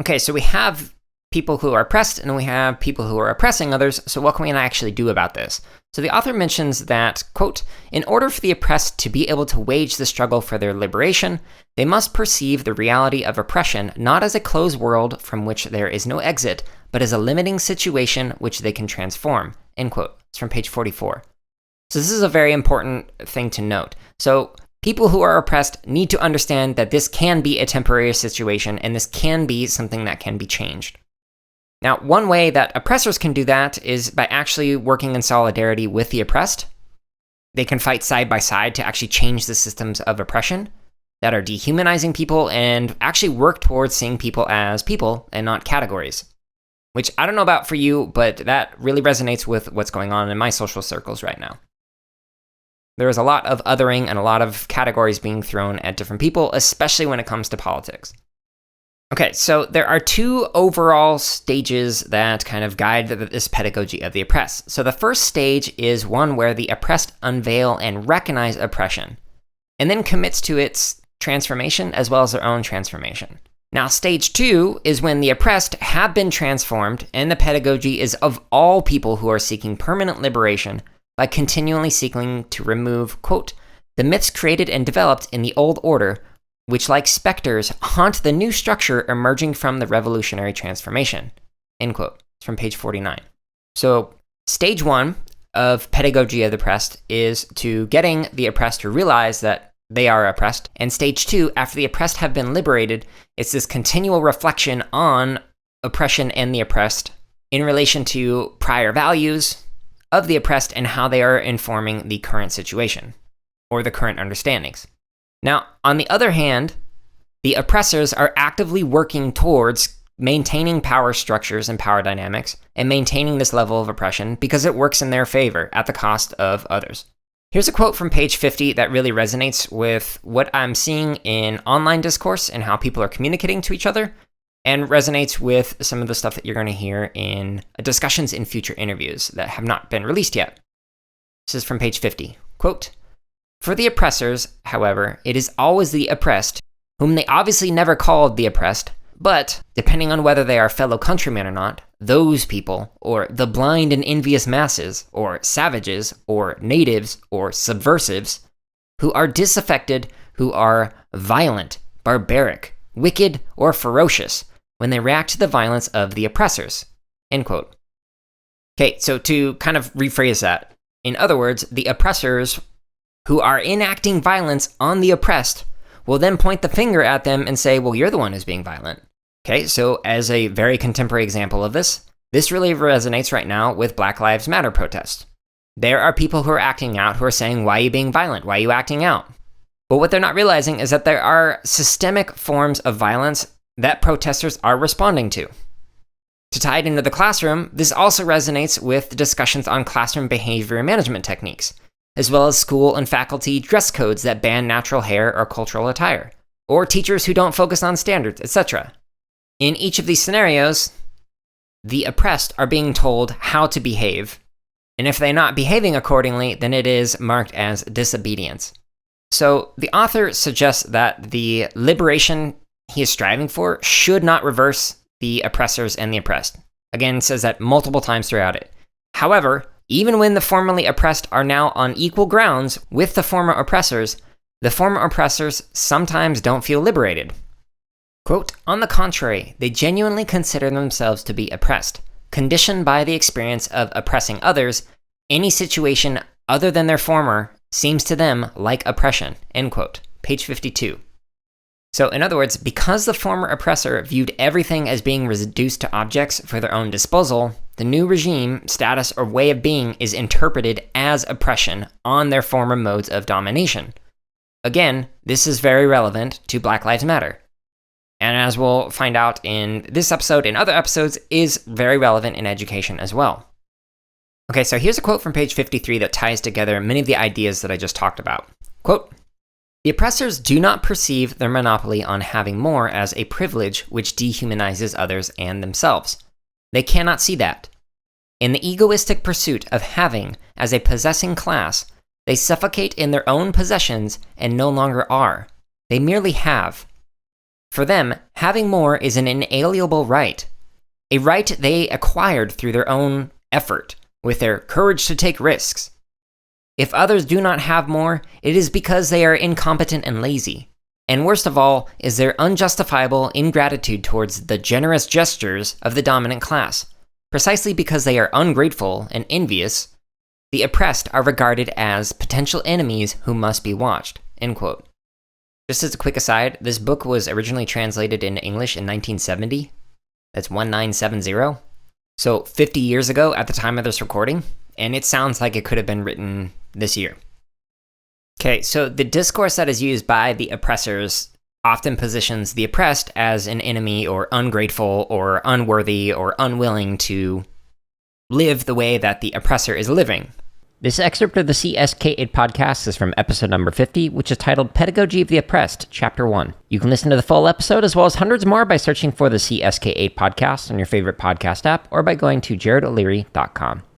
Okay, so we have people who are oppressed and we have people who are oppressing others, so what can we actually do about this? So the author mentions that, quote, in order for the oppressed to be able to wage the struggle for their liberation, they must perceive the reality of oppression not as a closed world from which there is no exit, but as a limiting situation which they can transform, end quote. It's from page 44. So this is a very important thing to note. So people who are oppressed need to understand that this can be a temporary situation and this can be something that can be changed. Now, one way that oppressors can do that is by actually working in solidarity with the oppressed. They can fight side by side to actually change the systems of oppression that are dehumanizing people and actually work towards seeing people as people and not categories. Which I don't know about for you, but that really resonates with what's going on in my social circles right now. There is a lot of othering and a lot of categories being thrown at different people, especially when it comes to politics. Okay, so there are two overall stages that kind of guide this pedagogy of the oppressed. So the first stage is one where the oppressed unveil and recognize oppression, and then commits to its transformation as well as their own transformation. Now, stage two is when the oppressed have been transformed, and the pedagogy is of all people who are seeking permanent liberation by continually seeking to remove, quote, the myths created and developed in the old order, which, like specters, haunt the new structure emerging from the revolutionary transformation, end quote. It's from page 49. So, stage one of pedagogy of the oppressed is to getting the oppressed to realize that they are oppressed. And stage two, after the oppressed have been liberated, it's this continual reflection on oppression and the oppressed in relation to prior values of the oppressed and how they are informing the current situation or the current understandings. Now, on the other hand, the oppressors are actively working towards maintaining power structures and power dynamics and maintaining this level of oppression because it works in their favor at the cost of others. Here's a quote from page 50 that really resonates with what I'm seeing in online discourse and how people are communicating to each other, and resonates with some of the stuff that you're going to hear in discussions in future interviews that have not been released yet. This is from page 50. Quote, for the oppressors, however, it is always the oppressed, whom they obviously never called the oppressed, but, depending on whether they are fellow countrymen or not, those people, or the blind and envious masses, or savages, or natives, or subversives, who are disaffected, who are violent, barbaric, wicked, or ferocious, when they react to the violence of the oppressors, end quote. Okay, so to kind of rephrase that, in other words, the oppressors who are enacting violence on the oppressed will then point the finger at them and say, well, you're the one who's being violent. Okay, so as a very contemporary example of this really resonates right now with Black Lives Matter protests. There are people who are acting out who are saying, why are you being violent? Why are you acting out? But what they're not realizing is that there are systemic forms of violence that protesters are responding to. To tie it into the classroom, this also resonates with discussions on classroom behavior management techniques, as well as school and faculty dress codes that ban natural hair or cultural attire, or teachers who don't focus on standards, etc. In each of these scenarios, the oppressed are being told how to behave, and if they're not behaving accordingly, then it is marked as disobedience. So the author suggests that the liberation he is striving for should not reverse the oppressors and the oppressed. Again, says that multiple times throughout it. However, even when the formerly oppressed are now on equal grounds with the former oppressors, the former oppressors sometimes don't feel liberated. Quote, on the contrary, they genuinely consider themselves to be oppressed, conditioned by the experience of oppressing others. Any situation other than their former seems to them like oppression, end quote. Page 52. So in other words, because the former oppressor viewed everything as being reduced to objects for their own disposal, the new regime, status, or way of being is interpreted as oppression on their former modes of domination. Again, this is very relevant to Black Lives Matter. And as we'll find out in this episode and other episodes, is very relevant in education as well. Okay, so here's a quote from page 53 that ties together many of the ideas that I just talked about. Quote, the oppressors do not perceive their monopoly on having more as a privilege which dehumanizes others and themselves. They cannot see that. In the egoistic pursuit of having as a possessing class, they suffocate in their own possessions and no longer are. They merely have. For them, having more is an inalienable right, a right they acquired through their own effort, with their courage to take risks. If others do not have more, it is because they are incompetent and lazy. And worst of all is their unjustifiable ingratitude towards the generous gestures of the dominant class. Precisely because they are ungrateful and envious, the oppressed are regarded as potential enemies who must be watched." End quote. Just as a quick aside, this book was originally translated into English in 1970. That's 1970. So 50 years ago at the time of this recording, and it sounds like it could have been written this year. Okay, so the discourse that is used by the oppressors often positions the oppressed as an enemy or ungrateful or unworthy or unwilling to live the way that the oppressor is living. This excerpt of the CSK8 podcast is from episode number 50, which is titled Pedagogy of the Oppressed, Chapter 1. You can listen to the full episode as well as hundreds more by searching for the CSK8 podcast on your favorite podcast app or by going to jaredoleary.com.